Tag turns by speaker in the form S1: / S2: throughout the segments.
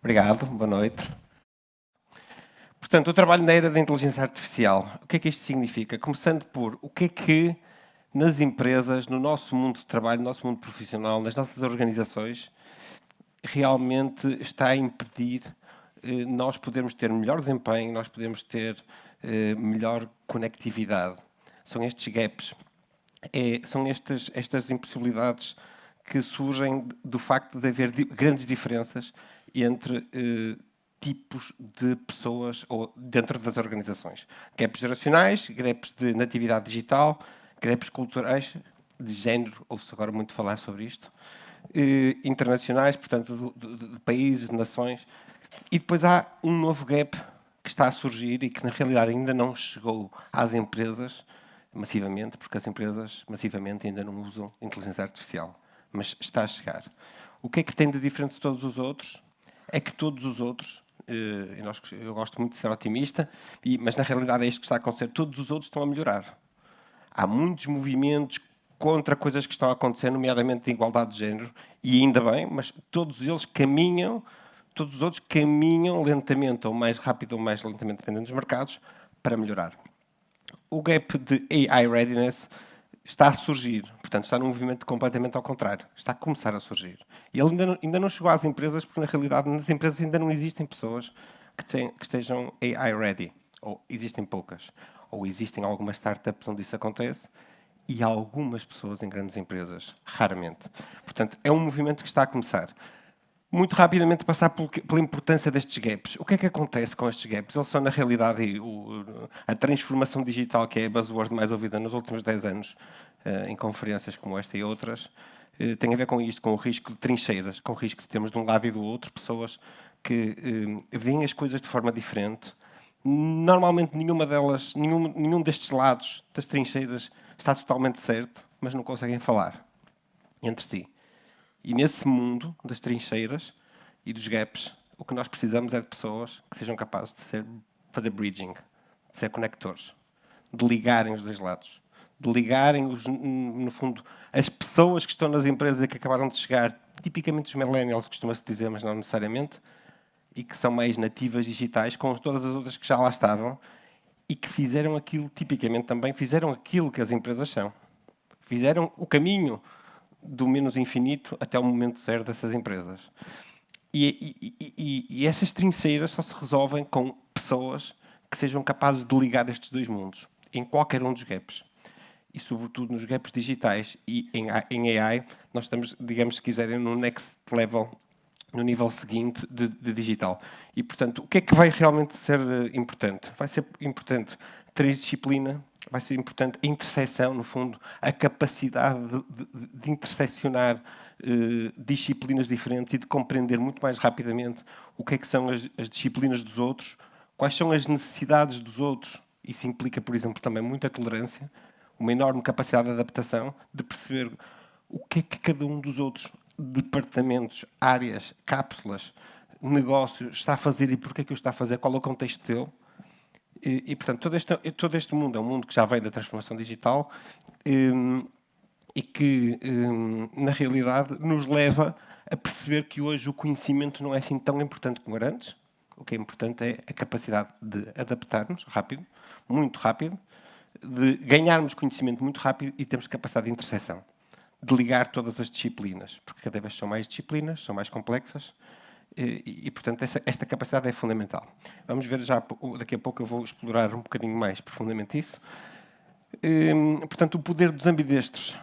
S1: Obrigado, boa noite. Portanto, o trabalho na era da inteligência artificial. O que é que isto significa? Começando por o que é que nas empresas, no nosso mundo de trabalho, no nosso mundo profissional, nas nossas organizações, realmente está a impedir nós podermos ter melhor desempenho, nós podemos ter melhor conectividade. São estes gaps, são estas impossibilidades que surgem do facto de haver grandes diferenças entre tipos de pessoas ou dentro das organizações. Gaps geracionais, gaps de natividade digital, gaps culturais, de género, ouve-se agora muito falar sobre isto, internacionais, portanto, de países, de nações. E depois há um novo gap que está a surgir e que, na realidade, ainda não chegou às empresas massivamente, porque as empresas massivamente ainda não usam inteligência artificial. Mas está a chegar. O que é que tem de diferente de todos os outros? É que todos os outros, eu gosto muito de ser otimista, mas na realidade é isto que está a acontecer, todos os outros estão a melhorar. Há muitos movimentos contra coisas que estão a acontecer, nomeadamente de igualdade de género, e ainda bem, mas todos eles caminham, todos os outros caminham lentamente, ou mais rápido ou mais lentamente, dependendo dos mercados, para melhorar. O gap de AI readiness está a surgir, portanto está num movimento completamente ao contrário, está a começar a surgir. E ele ainda não chegou às empresas, porque na realidade nas empresas ainda não existem pessoas que estejam AI ready, ou existem poucas, ou existem algumas startups onde isso acontece, e algumas pessoas em grandes empresas, raramente. Portanto, é um movimento que está a começar. Muito rapidamente passar pela importância destes gaps. O que é que acontece com estes gaps? Eles são, na realidade, a transformação digital, que é a buzzword mais ouvida nos últimos 10 anos, em conferências como esta e outras, tem a ver com isto, com o risco de trincheiras, com o risco de termos de um lado e do outro pessoas que veem as coisas de forma diferente. Normalmente nenhuma delas, nenhum destes lados das trincheiras está totalmente certo, mas não conseguem falar entre si. E nesse mundo das trincheiras e dos gaps, o que nós precisamos é de pessoas que sejam capazes de fazer bridging, de ser conectores, de ligarem os dois lados, de ligarem, no fundo, as pessoas que estão nas empresas e que acabaram de chegar, tipicamente os millennials, costuma-se dizer, mas não necessariamente, e que são mais nativas digitais, com todas as outras que já lá estavam e que fizeram aquilo, tipicamente também, fizeram aquilo que as empresas são. Fizeram o caminho do menos infinito até o momento zero dessas empresas. E essas trincheiras só se resolvem com pessoas que sejam capazes de ligar estes dois mundos, em qualquer um dos gaps. E, sobretudo, nos gaps digitais e em AI, nós estamos, digamos, se quiserem, no next level, no nível seguinte de digital. E, portanto, o que é que vai realmente ser importante? Vai ser importante transdisciplina, vai ser importante a interseção, no fundo, a capacidade de interseccionar disciplinas diferentes e de compreender muito mais rapidamente o que é que são as disciplinas dos outros, quais são as necessidades dos outros. Isso implica, por exemplo, também muita tolerância, uma enorme capacidade de adaptação, de perceber o que é que cada um dos outros departamentos, áreas, cápsulas, negócios está a fazer e porque é que o está a fazer, qual é o contexto dele. Portanto, todo este mundo é um mundo que já vem da transformação digital e que, na realidade, nos leva a perceber que hoje o conhecimento não é assim tão importante como era antes. O que é importante é a capacidade de adaptar-nos rápido, muito rápido, de ganharmos conhecimento muito rápido e termos capacidade de interseção, de ligar todas as disciplinas, porque cada vez são mais disciplinas, são mais complexas, portanto, esta capacidade é fundamental. Vamos ver já, daqui a pouco eu vou explorar um bocadinho mais profundamente isso. Portanto, o poder dos ambidestros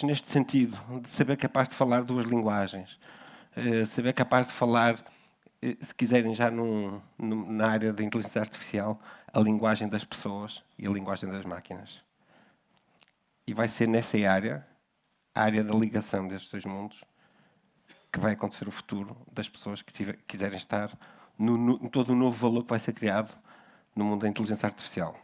S1: neste sentido, de saber capaz de falar duas linguagens, saber capaz de falar, se quiserem já na área da inteligência artificial, a linguagem das pessoas e a linguagem das máquinas. E vai ser nessa área, a área da ligação destes dois mundos, que vai acontecer o futuro das pessoas que quiserem estar no todo o novo valor que vai ser criado no mundo da inteligência artificial.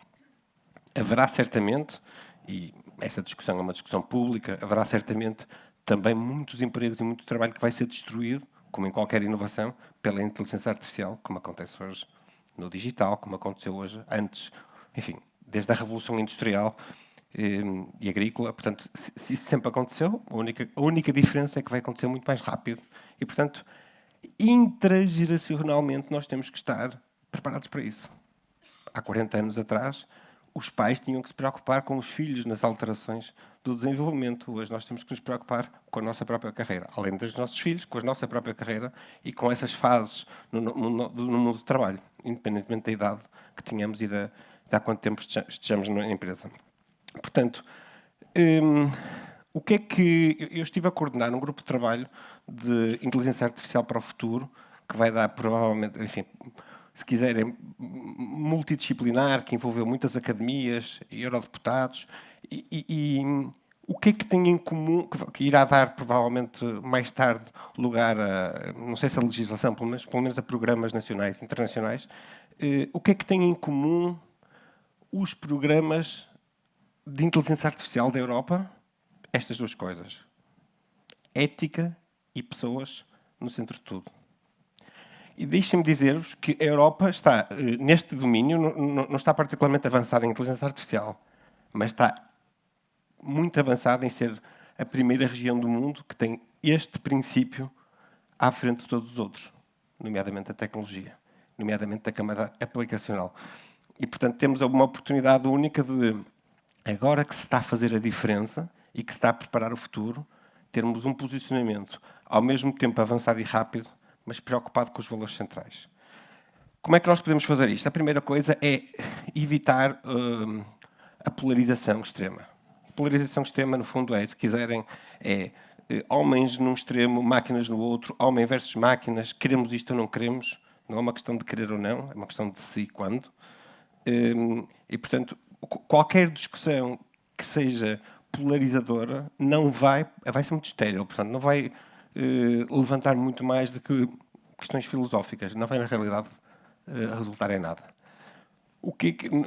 S1: Haverá certamente, e essa discussão é uma discussão pública, haverá certamente também muitos empregos e muito trabalho que vai ser destruído, como em qualquer inovação, pela inteligência artificial, como acontece hoje no digital, como aconteceu hoje, antes, enfim, desde a Revolução Industrial e Agrícola. Portanto, se isso sempre aconteceu, a única diferença é que vai acontecer muito mais rápido. E, portanto, Intrageracionalmente, nós temos que estar preparados para isso. Há 40 anos atrás, os pais tinham que se preocupar com os filhos nas alterações do desenvolvimento. Hoje nós temos que nos preocupar com a nossa própria carreira, além dos nossos filhos, com a nossa própria carreira e com essas fases no mundo do trabalho, independentemente da idade que tenhamos e de há quanto tempo estejamos na empresa. Portanto, o que é que... Eu estive a coordenar um grupo de trabalho de inteligência artificial para o futuro, que vai dar provavelmente, enfim, se quiserem, multidisciplinar, que envolveu muitas academias, eurodeputados, e o que é que tem em comum, que irá dar provavelmente mais tarde lugar a, não sei se a legislação, pelo menos a programas nacionais, internacionais, o que é que tem em comum os programas de inteligência artificial da Europa? Estas duas coisas: ética e pessoas no centro de tudo. E deixem-me dizer-vos que a Europa está, neste domínio, não está particularmente avançada em inteligência artificial, mas está muito avançada em ser a primeira região do mundo que tem este princípio à frente de todos os outros, nomeadamente a tecnologia, nomeadamente a camada aplicacional. E, portanto, temos uma oportunidade única de, agora que se está a fazer a diferença e que se está a preparar o futuro, termos um posicionamento ao mesmo tempo avançado e rápido, mas preocupado com os valores centrais. Como é que nós podemos fazer isto? A primeira coisa é evitar a polarização extrema. A polarização extrema, no fundo, se quiserem, homens num extremo, máquinas no outro, homem versus máquinas, queremos isto ou não queremos. Não é uma questão de querer ou não, é uma questão de se e quando. E, portanto, qualquer discussão que seja polarizadora não vai ser muito estéril, portanto, não vai levantar muito mais do que questões filosóficas, não vai, na realidade, resultar em nada.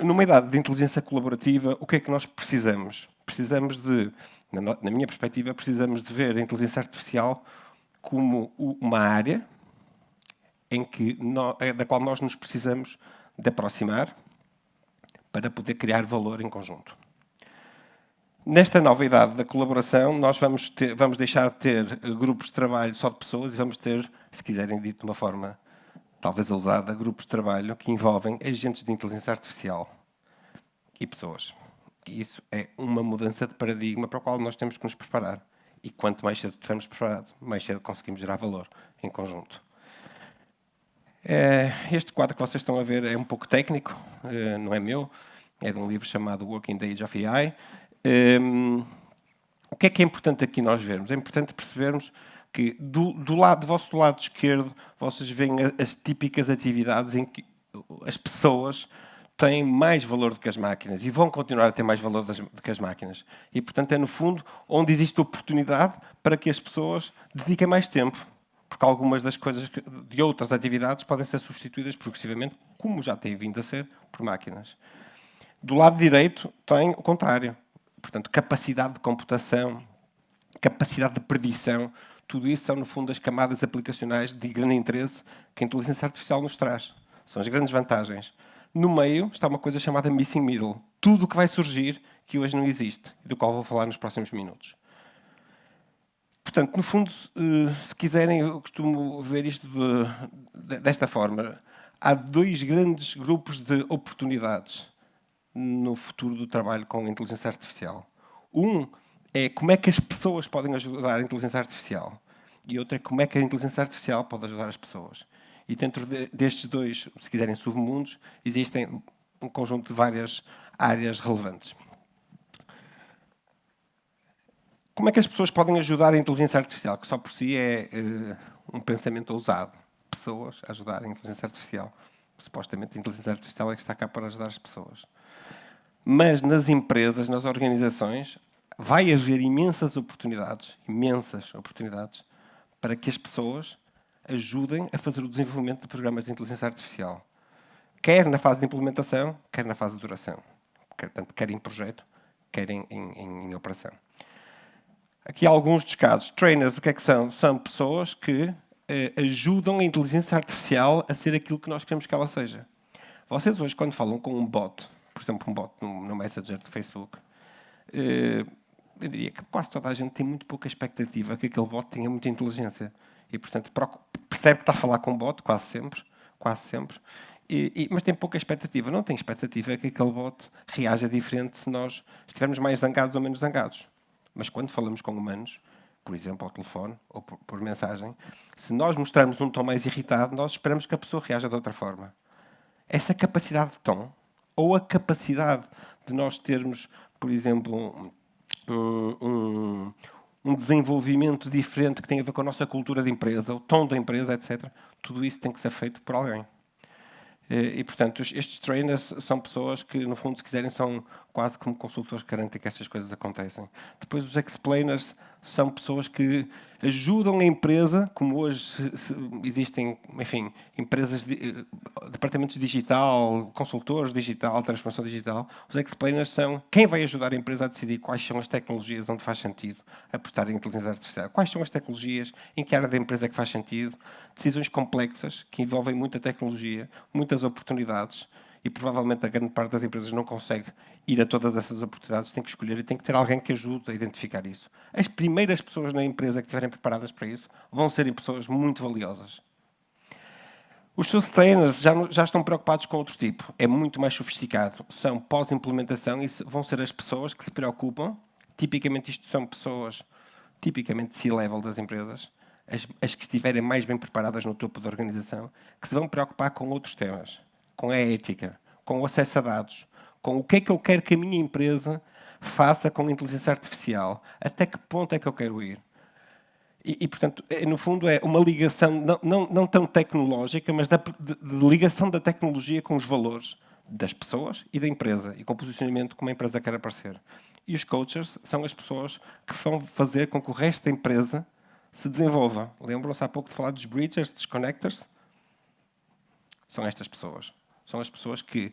S1: Numa idade de inteligência colaborativa, o que é que nós precisamos? Precisamos de, na minha perspectiva, precisamos de ver a inteligência artificial como uma área da qual nós nos precisamos de aproximar para poder criar valor em conjunto. Nesta nova idade da colaboração, nós vamos deixar de ter grupos de trabalho só de pessoas e vamos ter, se quiserem dito de uma forma talvez ousada, grupos de trabalho que envolvem agentes de inteligência artificial e pessoas. E isso é uma mudança de paradigma para o qual nós temos que nos preparar. E quanto mais cedo estivermos preparados, mais cedo conseguimos gerar valor em conjunto. Este quadro que vocês estão a ver é um pouco técnico, não é meu, é de um livro chamado Working the Age of AI. O que é importante aqui nós vermos? É importante percebermos que do vosso lado esquerdo, vocês veem as típicas atividades em que as pessoas têm mais valor do que as máquinas e vão continuar a ter mais valor do que as máquinas. E, portanto, é no fundo onde existe oportunidade para que as pessoas dediquem mais tempo, porque algumas das coisas de outras atividades podem ser substituídas progressivamente, como já têm vindo a ser, por máquinas. Do lado direito tem o contrário. Portanto, capacidade de computação, capacidade de predição, tudo isso são, no fundo, as camadas aplicacionais de grande interesse que a inteligência artificial nos traz. São as grandes vantagens. No meio está uma coisa chamada missing middle. Tudo o que vai surgir que hoje não existe e do qual vou falar nos próximos minutos. Portanto, no fundo, se quiserem, eu costumo ver isto desta forma. Há dois grandes grupos de oportunidades no futuro do trabalho com inteligência artificial. Um é como é que as pessoas podem ajudar a inteligência artificial. E outro é como é que a inteligência artificial pode ajudar as pessoas. E dentro destes dois, se quiserem, submundos, existem um conjunto de várias áreas relevantes. Como é que as pessoas podem ajudar a inteligência artificial? Que só por si é um pensamento ousado. Pessoas a ajudar a inteligência artificial. Supostamente a inteligência artificial é que está cá para ajudar as pessoas. Mas nas empresas, nas organizações, vai haver imensas oportunidades para que as pessoas ajudem a fazer o desenvolvimento de programas de inteligência artificial. Quer na fase de implementação, quer na fase de duração. Portanto, quer em projeto, quer em operação. Aqui alguns dos casos. Trainers, o que é que são? São pessoas que ajudam a inteligência artificial a ser aquilo que nós queremos que ela seja. Vocês hoje, quando falam com um bot, por exemplo, um bot no Messenger do Facebook, eu diria que quase toda a gente tem muito pouca expectativa que aquele bot tenha muita inteligência. E, portanto, percebe que está a falar com um bot, quase sempre, mas tem pouca expectativa. Não tem expectativa que aquele bot reaja diferente se nós estivermos mais zangados ou menos zangados. Mas quando falamos com humanos, por exemplo, ao telefone ou por mensagem, se nós mostrarmos um tom mais irritado, nós esperamos que a pessoa reaja de outra forma. Essa capacidade de tom, ou a capacidade de nós termos, por exemplo, um desenvolvimento diferente que tem a ver com a nossa cultura de empresa, o tom da empresa, etc., tudo isso tem que ser feito por alguém. E, portanto, estes trainers são pessoas que, no fundo, se quiserem, são quase como consultores que garantem que estas coisas acontecem. Depois, os explainers são pessoas que ajudam a empresa, como hoje existem, enfim, empresas, departamentos digital, consultores digital, transformação digital. Os explainers são quem vai ajudar a empresa a decidir quais são as tecnologias onde faz sentido apostar em inteligência artificial. Quais são as tecnologias, em que área da empresa é que faz sentido. Decisões complexas, que envolvem muita tecnologia, muitas oportunidades, e provavelmente a grande parte das empresas não consegue ir a todas essas oportunidades, tem que escolher e tem que ter alguém que ajude a identificar isso. As primeiras pessoas na empresa que estiverem preparadas para isso vão ser pessoas muito valiosas. Os sustainers já estão preocupados com outro tipo. É muito mais sofisticado. São pós-implementação e vão ser as pessoas que se preocupam. Tipicamente isto são pessoas, tipicamente C-level das empresas, as que estiverem mais bem preparadas no topo da organização, que se vão preocupar com outros temas, com a ética, com o acesso a dados, com o que é que eu quero que a minha empresa faça com a inteligência artificial, até que ponto é que eu quero ir. Portanto, no fundo, é uma ligação não tão tecnológica, mas de ligação da tecnologia com os valores das pessoas e da empresa, e com o posicionamento como a empresa quer aparecer. E os coaches são as pessoas que vão fazer com que o resto da empresa se desenvolva. Lembram-se há pouco de falar dos bridgers, dos connectors? São estas pessoas. São as pessoas que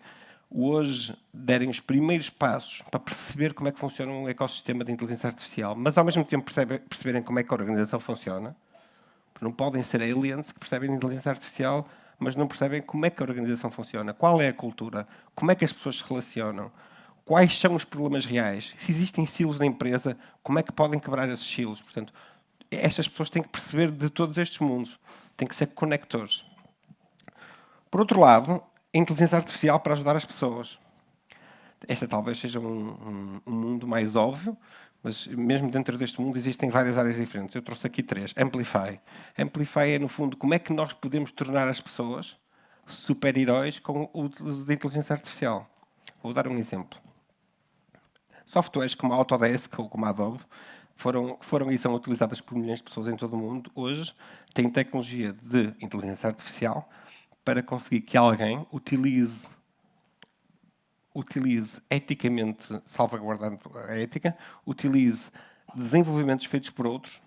S1: hoje derem os primeiros passos para perceber como é que funciona um ecossistema de inteligência artificial, mas ao mesmo tempo perceberem como é que a organização funciona. Não podem ser aliens que percebem a inteligência artificial, mas não percebem como é que a organização funciona, qual é a cultura, como é que as pessoas se relacionam, quais são os problemas reais, se existem silos na empresa, como é que podem quebrar esses silos. Portanto, estas pessoas têm que perceber de todos estes mundos, têm que ser conectores. Por outro lado, a inteligência artificial para ajudar as pessoas. Esta talvez seja um mundo mais óbvio, mas mesmo dentro deste mundo existem várias áreas diferentes. Eu trouxe aqui 3. Amplify. Amplify é, no fundo, como é que nós podemos tornar as pessoas super-heróis com o uso da inteligência artificial. Vou dar um exemplo. Softwares como a Autodesk ou como a Adobe foram e são utilizadas por milhões de pessoas em todo o mundo. Hoje têm tecnologia de inteligência artificial para conseguir que alguém utilize eticamente, salvaguardando a ética, utilize desenvolvimentos feitos por outros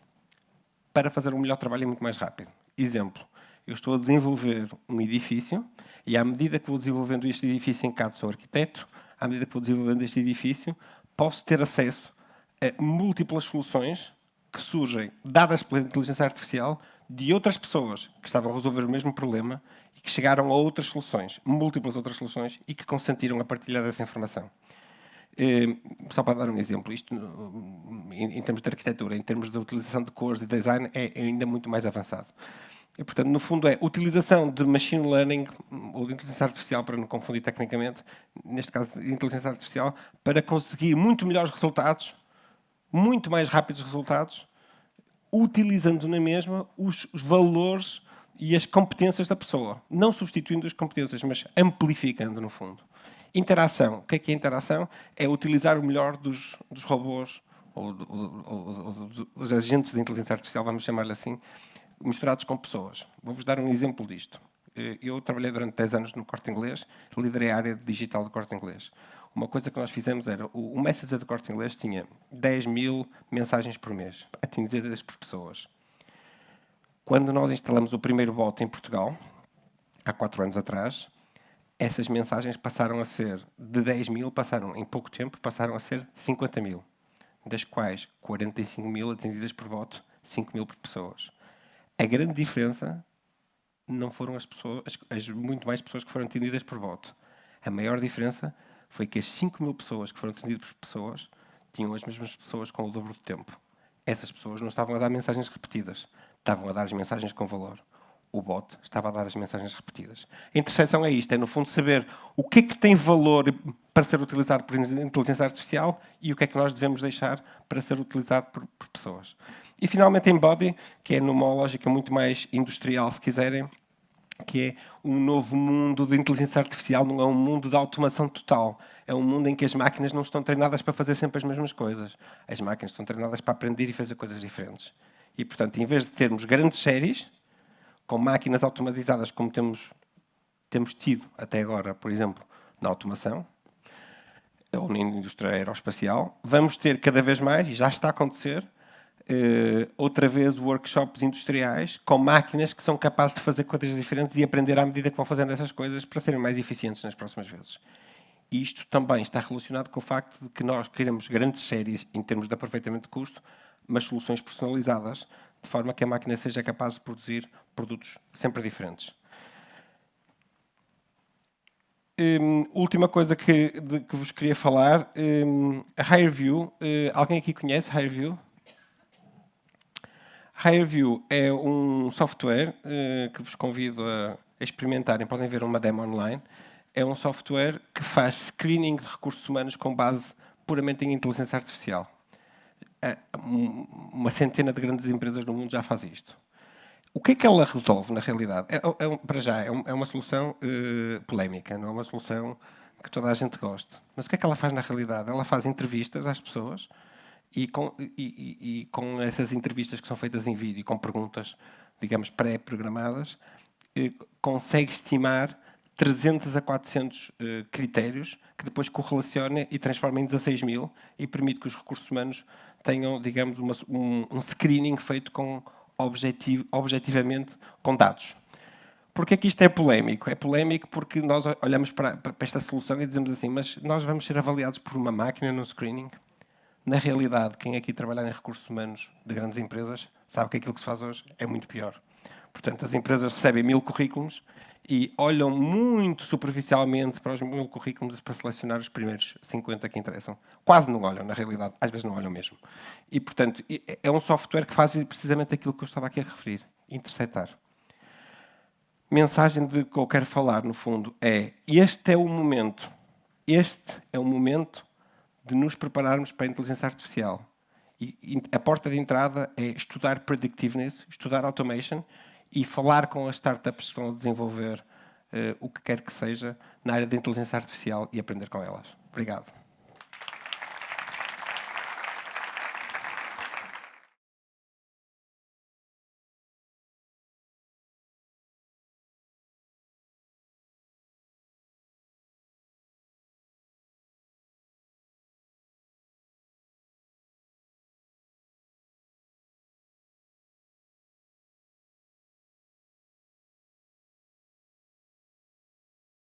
S1: para fazer um melhor trabalho e muito mais rápido. Exemplo, eu estou a desenvolver um edifício e à medida que vou desenvolvendo este edifício em CAD, sou arquiteto, à medida que vou desenvolvendo este edifício, posso ter acesso a múltiplas soluções que surgem, dadas pela inteligência artificial, de outras pessoas que estavam a resolver o mesmo problema e que chegaram a outras soluções, múltiplas outras soluções, e que consentiram a partilhar dessa informação. Só para dar um exemplo, isto em termos de arquitetura, em termos de utilização de cores e design, é ainda muito mais avançado. E, portanto, no fundo é utilização de machine learning, ou de inteligência artificial, para não confundir tecnicamente, neste caso de inteligência artificial, para conseguir muito melhores resultados, muito mais rápidos resultados, utilizando na mesma os valores e as competências da pessoa. Não substituindo as competências, mas amplificando, no fundo. Interação. O que é interação? É utilizar o melhor dos robôs, ou dos agentes de inteligência artificial, vamos chamar-lhe assim, misturados com pessoas. Vou-vos dar um exemplo disto. Eu trabalhei durante 10 anos no Corte Inglês, liderei a área digital do Corte Inglês. Uma coisa que nós fizemos era, o Messenger do Corte Inglês tinha 10.000 mensagens por mês, atendidas por pessoas. Quando nós instalamos o primeiro bot em Portugal, há 4 anos atrás, essas mensagens passaram a ser, de 10.000, em pouco tempo, passaram a ser 50.000, das quais 45.000 atendidas por bot, 5.000 por pessoas. A grande diferença não foram as muito mais pessoas que foram atendidas por bot. A maior diferença foi que as 5.000 pessoas que foram atendidas por pessoas tinham as mesmas pessoas com o dobro do tempo. Essas pessoas não estavam a dar mensagens repetidas, estavam a dar as mensagens com valor. o bot estava a dar as mensagens repetidas. A interseção é isto, é no fundo saber o que é que tem valor para ser utilizado por inteligência artificial e o que é que nós devemos deixar para ser utilizado por pessoas. E finalmente embody, que é numa lógica muito mais industrial, se quiserem, que é um novo mundo de inteligência artificial, não é um mundo de automação total. É um mundo em que as máquinas não estão treinadas para fazer sempre as mesmas coisas. As máquinas estão treinadas para aprender e fazer coisas diferentes. E, portanto, em vez de termos grandes séries, com máquinas automatizadas como temos tido até agora, por exemplo, na automação, ou na indústria aeroespacial, vamos ter cada vez mais, e já está a acontecer, outra vez workshops industriais com máquinas que são capazes de fazer coisas diferentes e aprender à medida que vão fazendo essas coisas para serem mais eficientes nas próximas vezes. E isto também está relacionado com o facto de que nós queremos grandes séries em termos de aproveitamento de custo, mas soluções personalizadas, de forma que a máquina seja capaz de produzir produtos sempre diferentes. Última coisa que vos queria falar, a HireVue. Alguém aqui conhece HireVue? HireVue é um software que vos convido a experimentarem. Podem ver uma demo online. É um software que faz screening de recursos humanos com base puramente em inteligência artificial. Uma centena de grandes empresas no mundo já faz isto. O que é que ela resolve, na realidade? Para já, é uma solução polémica, não é uma solução que toda a gente gosta. Mas o que é que ela faz na realidade? Ela faz entrevistas às pessoas e com essas entrevistas que são feitas em vídeo, com perguntas, digamos, pré-programadas, consegue estimar 300 a 400 critérios que depois correlaciona e transforma em 16.000 e permite que os recursos humanos tenham, digamos, um screening feito objetivamente com dados. Porquê é que isto é polémico? É polémico porque nós olhamos para esta solução e dizemos assim, mas nós vamos ser avaliados por uma máquina no screening? Na realidade, quem aqui trabalhar em recursos humanos de grandes empresas sabe que aquilo que se faz hoje é muito pior. Portanto, as empresas recebem 1000 currículos e olham muito superficialmente para os 1000 currículos para selecionar os primeiros 50 que interessam. Quase não olham, na realidade. Às vezes não olham mesmo. E, portanto, é um software que faz precisamente aquilo que eu estava aqui a referir. Interceptar. Mensagem de que eu quero falar, no fundo, é este é o momento. Este é o momento de nos prepararmos para a inteligência artificial. E a porta de entrada é estudar predictiveness, estudar automation e falar com as startups que estão a desenvolver o que quer que seja na área da inteligência artificial e aprender com elas. Obrigado.